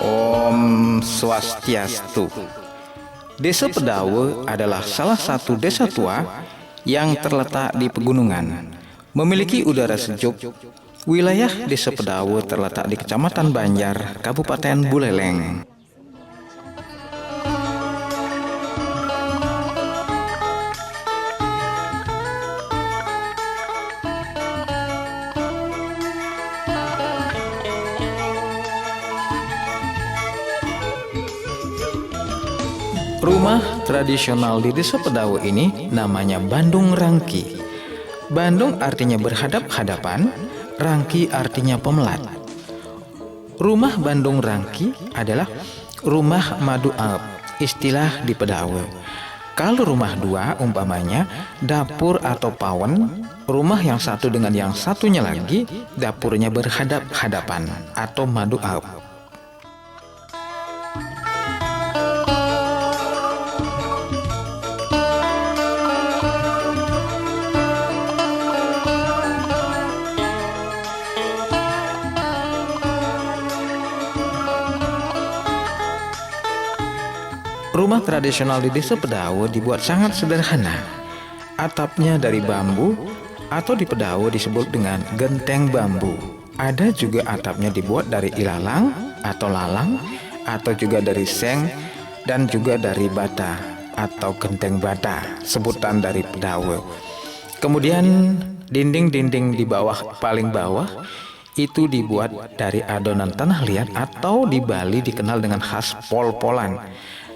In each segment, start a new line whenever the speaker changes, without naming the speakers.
Om Swastiastu. Desa Pedawe adalah salah satu desa tua yang terletak di pegunungan, memiliki udara sejuk. Wilayah Desa Pedawe terletak di Kecamatan Banjar, Kabupaten Buleleng. Rumah tradisional di Desa Pedawe ini namanya Bandung Rangki. Bandung artinya berhadap-hadapan, Rangki artinya pemelat. Rumah Bandung Rangki adalah rumah madu alp, istilah di Pedawe. Kalau rumah dua umpamanya dapur atau pawen, rumah yang satu dengan yang satunya lagi dapurnya berhadap-hadapan atau madu alp. Rumah tradisional di Desa Pedawe dibuat sangat sederhana. Atapnya dari bambu atau di Pedawe disebut dengan genteng bambu. Ada juga atapnya dibuat dari ilalang atau lalang, atau juga dari seng, dan juga dari bata atau genteng bata, sebutan dari Pedawe. Kemudian dinding-dinding di bawah, paling bawah, itu dibuat dari adonan tanah liat atau di Bali dikenal dengan khas pol-polan.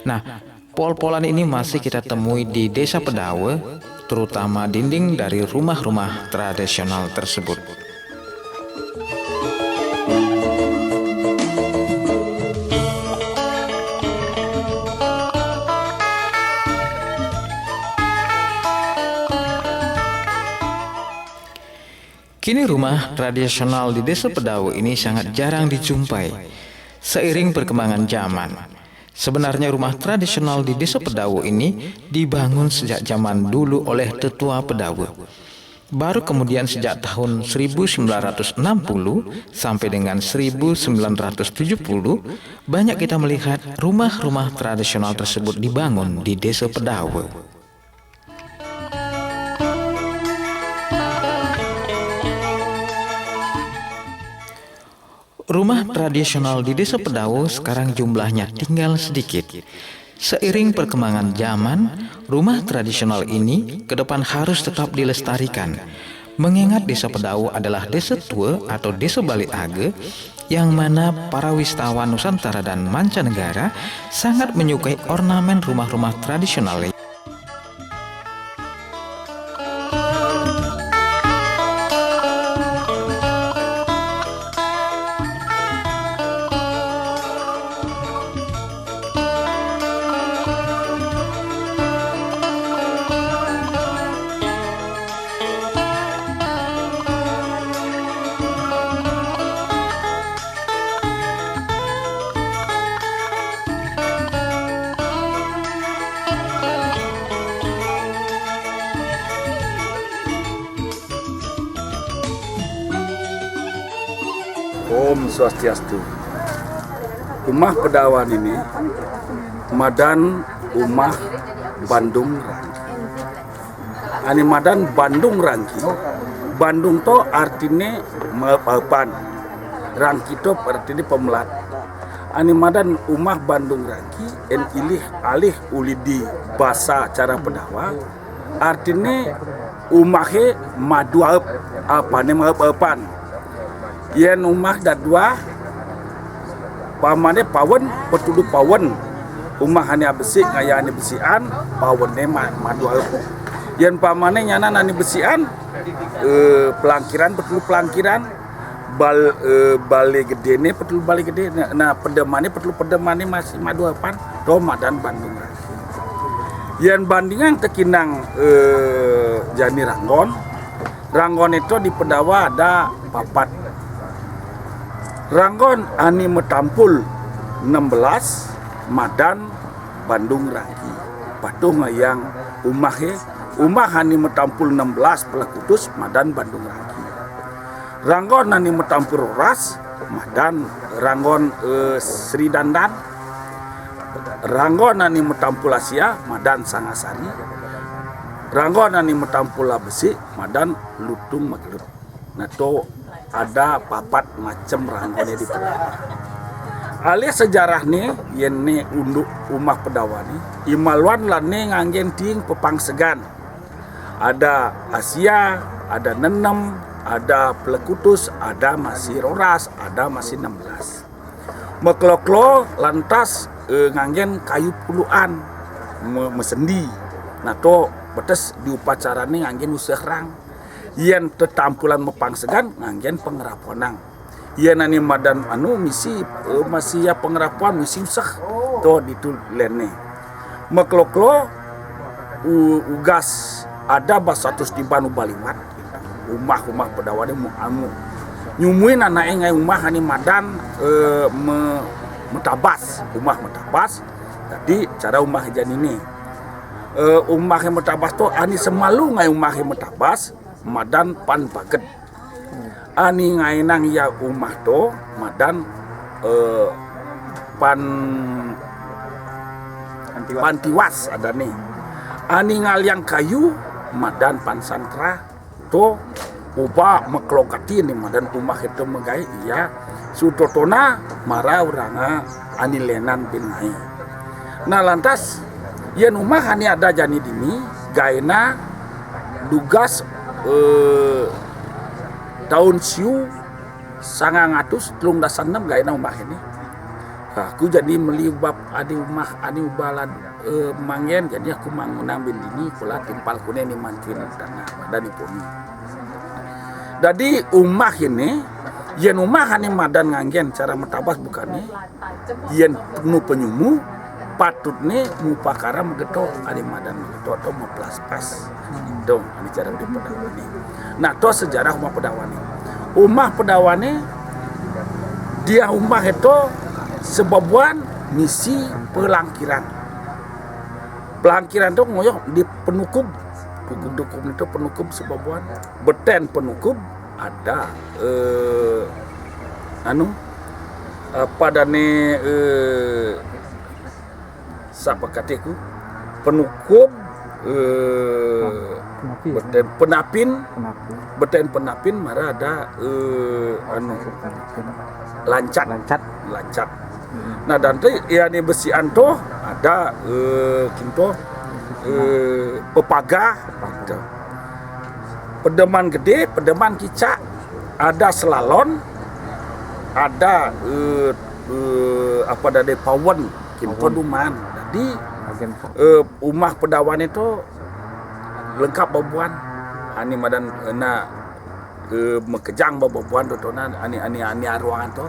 Nah, pol-polan ini masih kita temui di Desa Pedawe, terutama dinding dari rumah-rumah tradisional tersebut. Kini rumah tradisional di Desa Pedawe ini sangat jarang dijumpai. Seiring perkembangan zaman, sebenarnya rumah tradisional di Desa Pedawe ini dibangun sejak zaman dulu oleh tetua Pedawe. Baru kemudian sejak tahun 1960 sampai dengan 1970 banyak kita melihat rumah-rumah tradisional tersebut dibangun di Desa Pedawe. Rumah tradisional di Desa Pedawe sekarang jumlahnya tinggal sedikit. Seiring perkembangan zaman, rumah tradisional ini ke depan harus tetap dilestarikan. Mengingat Desa Pedawe adalah desa tua atau desa Bali Age, yang mana para wisatawan Nusantara dan mancanegara sangat menyukai ornamen rumah-rumah tradisional.
Om Swastiastu. Rumah Pedawan ini Madan Umah Bandung Rangki. Ani Madan Bandung Rangki. Bandung to artinya mepapan. Rangki to artinya pemelat. ani madan umah Bandung Rangki en ilih alih ulidi bahasa cara Pedawa artinya umahnya madu apa ne mapan yen umah dadua pamane pawen petudu pawen umah hanya besi ngayane besian pawen ne madu yen pamane nyana nani besian pelangkiran betul pelangkiran bale gede ne betul bale gede nah pedemane betul pedemane masih madu apan do madan Bandung Rangki yen bandingan tekinang jani Ranggon itu di Pedawa ada papat Ranggon ani metampul 16 madan Bandung Rangki patuh yang umah ani metampul 16 Pelakutus madan Bandung Rangki Ranggon ani metampul Roras madan Ranggon Sri Dandan Ranggon ani metampul Asia madan Sangasari Ranggon ani metampul Besi madan Lutung Magelut nah to ada papat macam ranggonnya di Pedawa alias sejarah nih yen ne unduk umah Pedawa nih imalwan lane nganggen ting pepang segan ada Asia ada Nenem ada Pelekutus ada masih Roras ada masih 16 mekloklo lantas nganggen kayu puluhan mesendi nah to betes di upacara nih nganggen usehrang yen tetampulan mepang segan nganggen pengeraponang yen ani madan misi masih ya pengerapuan misi usah to ditulene mekloklo ugas ada basatus di Banu Baliwat umah Pedawa de mu nyumuin anake ngai umah ani madan metabas umah metabas jadi cara umah jan ini umah yang metabas to ani semalu ngai umah yang metabas madan pan paget ani ngai nang ya umah to madan pantiwas ada nih ani ngaliang kayu madan pan santra to uba meklokati nih madan umah itu megai iya sutotona mara uranga ani lenan bin ngai nah lantas yen umah ani ada jani dini gaena dugas tahun siu 1936 gaena umah ini aku jadi melibab adi umah adi ubalan manggen jadi aku mangunang bin dini kula timpal kune ni mantuin tanah madan ipuni jadi umah ini yen umah ani madan nganggen cara metabas bukannya yen penuh penyumu patutnya mupakara megeto ani madan megeto atau meplas-pas dong ani cara di Pedawa ini nah to sejarah umah Pedawa ini umah Pedawa ini dia umah itu sebabuan misi pelangkiran itu ngoyo di penukub itu penukub sebabuan beten penukub ada padane sapa katiku penukub beten penapin mara ada lancat. Nah dan ya ini besian toh ada kinto pepaga pedeman gede pedeman kicak ada selalon ada apa dari pawen kinto duman jadi umah Pedawan itu lengkap babuan ani madan mekejang babuan totona ani ruangan to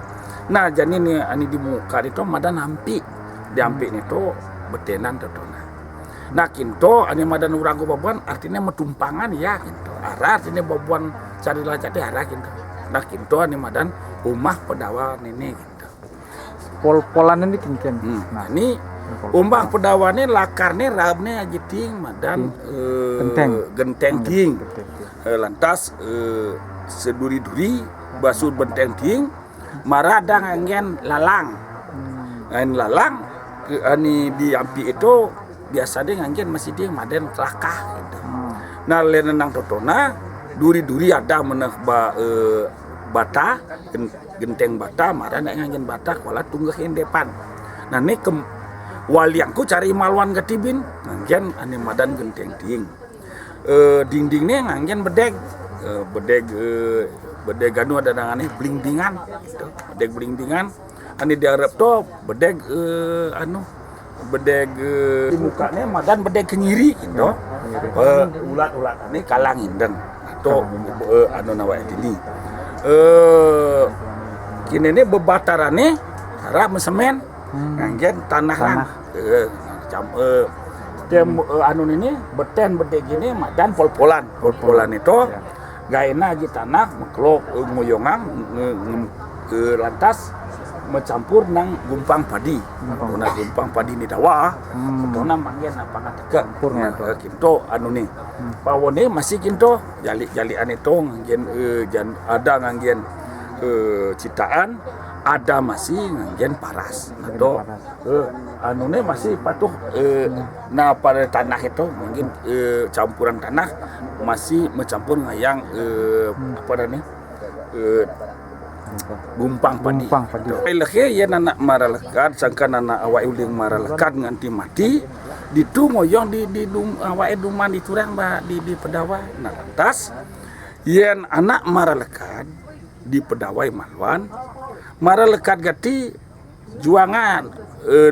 nah jadi ni ani di muka itu madan hampi di hampi itu betenan totona nah kinto ani madan urang babuan artinya metumpangan ya kinto arah artinya babuan cari lajat di arah kinto nah kinto ani madan umah Pedawan ini kinto
pol-polan ini kinken
nah ini umah Pedawan ini lakarnya rabnya ajiting madan genteng ting lantas seduri-duri basur benteng ting marada nganggen lalang ani di ampi itu biasa dia nganggen masih dia maden kelakah gitu. Nah lenenang totona duri-duri ada meneh bata genteng bata mara nak nganjen bata kuala tunggahin depan. Nah ni waliangku cari malwan gatibin nganjen ane madan genteng ting. Dindingnya nganjen bedeg anu ada nangane blingdingan gitu. Bedeg blingdingan ane diarep to bedeg di mukanya madan bedeg kenyiri gitu. Ulat-ulat ini kalang inden atau anu nawa ini. Kini ini bebatarane cara mesemen ngangen tanah lang. Anu ini beten bedeg ini madan pol-polan itu gaena di tanah meklok ngoyongang ke lantas mencampur nang gumpang padi. Nah gumpang padi ni dawa. Tona manggen apa kata campurnya kinto anu ni. Pawone masih kinto jali-jalian itu ngangen ada ngangen citaan, ada masih ngangen paras. Atau anu ni masih patuh nah pada tanah itu mungkin campuran tanah masih mencampur ngayang apa nih gumpang padi. Leke ya anak maralekat sangkan anak awak uling maralekat nganti mati ditu ngoyong di awak duman di turang di pedawai. Nah lantas yen anak maralekat di pedawai malwan maralekat gati juangan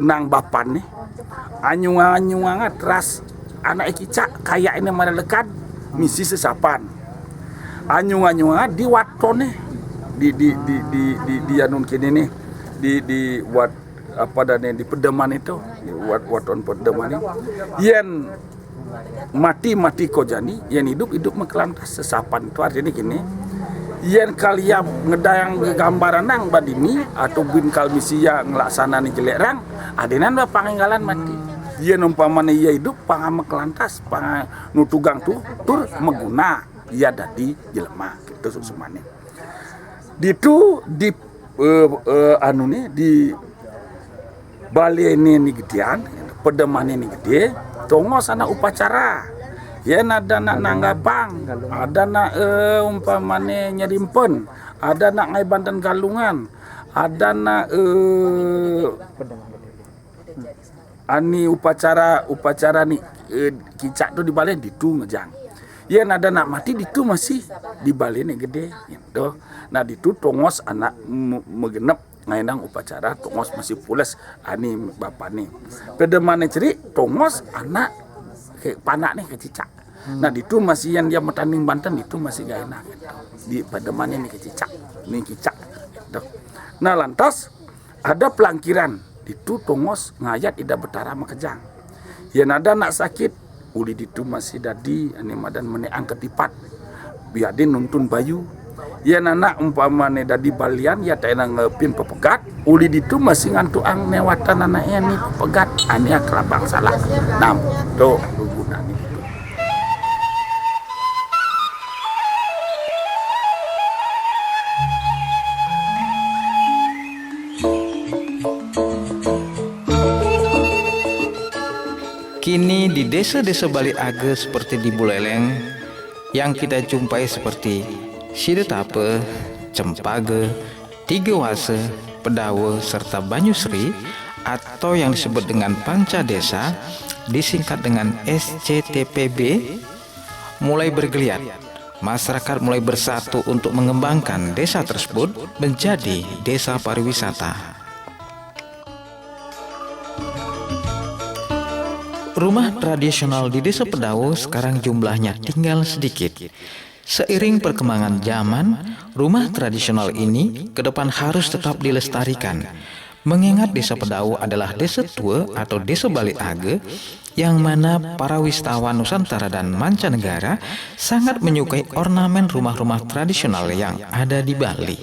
nang bapan nih anyuang teras anak ikicak kayak ini maralekat misi sesapan anyuang di waton nih di anun kini nih di wat apa dan di pedeman itu di waton pedeman ini yen mati kojani yen hidup mekelantas sesapan itu artinya gini yen kalian ngedayang gambaran nang badini atau bin kalmisia ngelaksanani jelerang adenan ba pangenggalan mati yen umpamane ia hidup pangam mekelantas pang nutugang tur meguna ia dadi jelema gitu sumane ditu di anu nih di bali ini gedean pedeman ini gede tongos anak upacara ya ada nak nanggapang ada nak umpamane nyerimpen ada nak ngai banten galungan ada nak ani upacara nih kicak tuh di bali ditu ngejang ya ada nak mati ditu masih di bali nih gede gitu. Nah ditu tongos anak megenep ngainang upacara tongos masih pules ani bapak nih pedemane ceri tongos anak ke panak nih ke cicak. Nah ditu masih yang dia metanding Banten itu masih gak enak gitu. Di pedemane nih ke cicak gitu. Nah lantas ada pelangkiran ditu tongos ngayat ida betara makejang ya nada nak sakit uli ditu masih dadi ani madan meneang ketipat biadin nuntun bayu ya anak umpamane dadi balian ya taena ngepin pepegat uli ditu masih ngantuang newatan anaknya nih pepegat ania kelabang salah nam tuh guna nih gitu.
Kini di desa-desa Bali Age seperti di Buleleng yang kita jumpai seperti Sidetape, Cempage, Tigewase, Pedawe, serta Banyusri atau yang disebut dengan Panca Desa disingkat dengan SCTPB mulai bergeliat. Masyarakat mulai bersatu untuk mengembangkan desa tersebut menjadi desa pariwisata. Rumah tradisional di Desa Pedawe sekarang jumlahnya tinggal sedikit. Seiring perkembangan zaman, rumah tradisional ini ke depan harus tetap dilestarikan. Mengingat Desa Pedawe adalah desa tua atau desa Bali Age yang mana para wisatawan Nusantara dan mancanegara sangat menyukai ornamen rumah-rumah tradisional yang ada di Bali.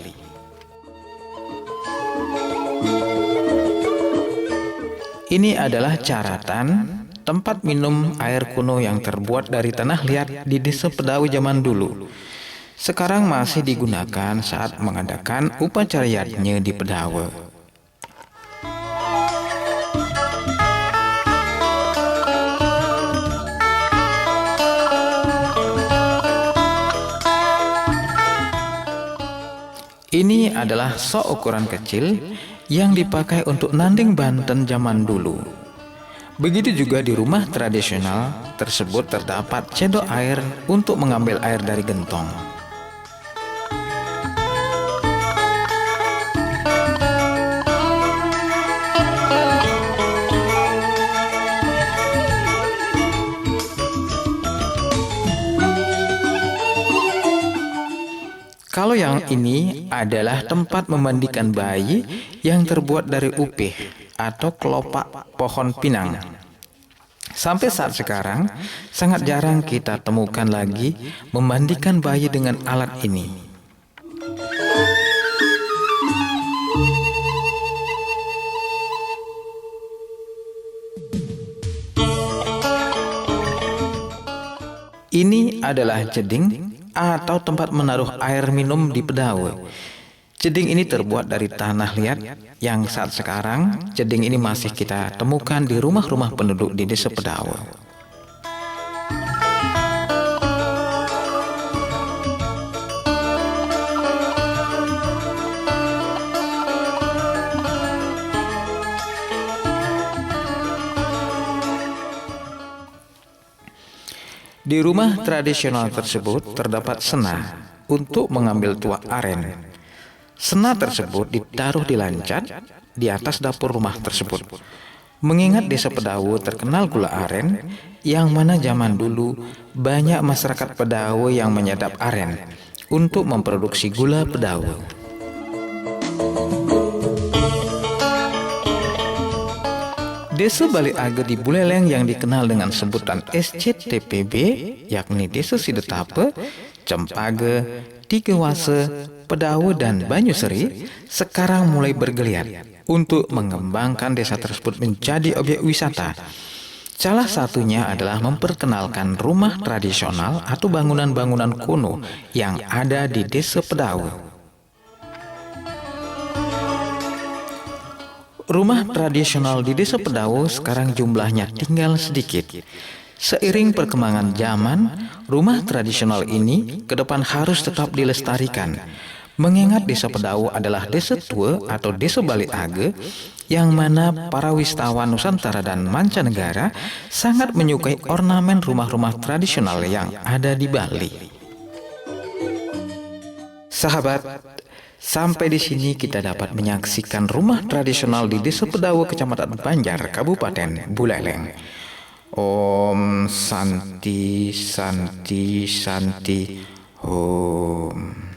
Ini adalah caratan tempat minum air kuno yang terbuat dari tanah liat di Desa Pedawe zaman dulu. Sekarang masih digunakan saat mengadakan upacara yatnya di Pedawe. Ini adalah sok ukuran kecil yang dipakai untuk nanding Banten zaman dulu. Begitu juga di rumah tradisional tersebut terdapat cedok air untuk mengambil air dari gentong. Kalau yang ini adalah tempat memandikan bayi yang terbuat dari upih atau kelopak pohon pinang. Sampai saat sekarang, sangat jarang kita temukan lagi memandikan bayi dengan alat ini. Ini adalah jeding atau tempat menaruh air minum di Pedawe. Jeding ini terbuat dari tanah liat yang saat sekarang jeding ini masih kita temukan di rumah-rumah penduduk di Desa Pedawe. Di rumah tradisional tersebut terdapat sena untuk mengambil tuak aren. Sena tersebut ditaruh di lancat di atas dapur rumah tersebut. Mengingat Desa Pedawe terkenal gula aren, yang mana zaman dulu banyak masyarakat Pedawe yang menyadap aren untuk memproduksi gula Pedawe. Desa Bali Age di Buleleng yang dikenal dengan sebutan SCTPB, yakni Desa Sidetape, Cempage, Tigewase, Pedawe, dan Banyuseri, sekarang mulai bergeliat untuk mengembangkan desa tersebut menjadi objek wisata. Salah satunya adalah memperkenalkan rumah tradisional atau bangunan-bangunan kuno yang ada di Desa Pedawe. Rumah tradisional di Desa Pedawe sekarang jumlahnya tinggal sedikit. Seiring perkembangan zaman, rumah tradisional ini ke depan harus tetap dilestarikan. Mengingat Desa Pedawe adalah desa tua atau Desa Bali Age, yang mana para wisatawan Nusantara dan mancanegara sangat menyukai ornamen rumah-rumah tradisional yang ada di Bali. Sahabat, sampai di sini kita dapat menyaksikan rumah tradisional di Desa Pedawe, Kecamatan Banjar, Kabupaten Buleleng. Om Santi Santi Santi Om.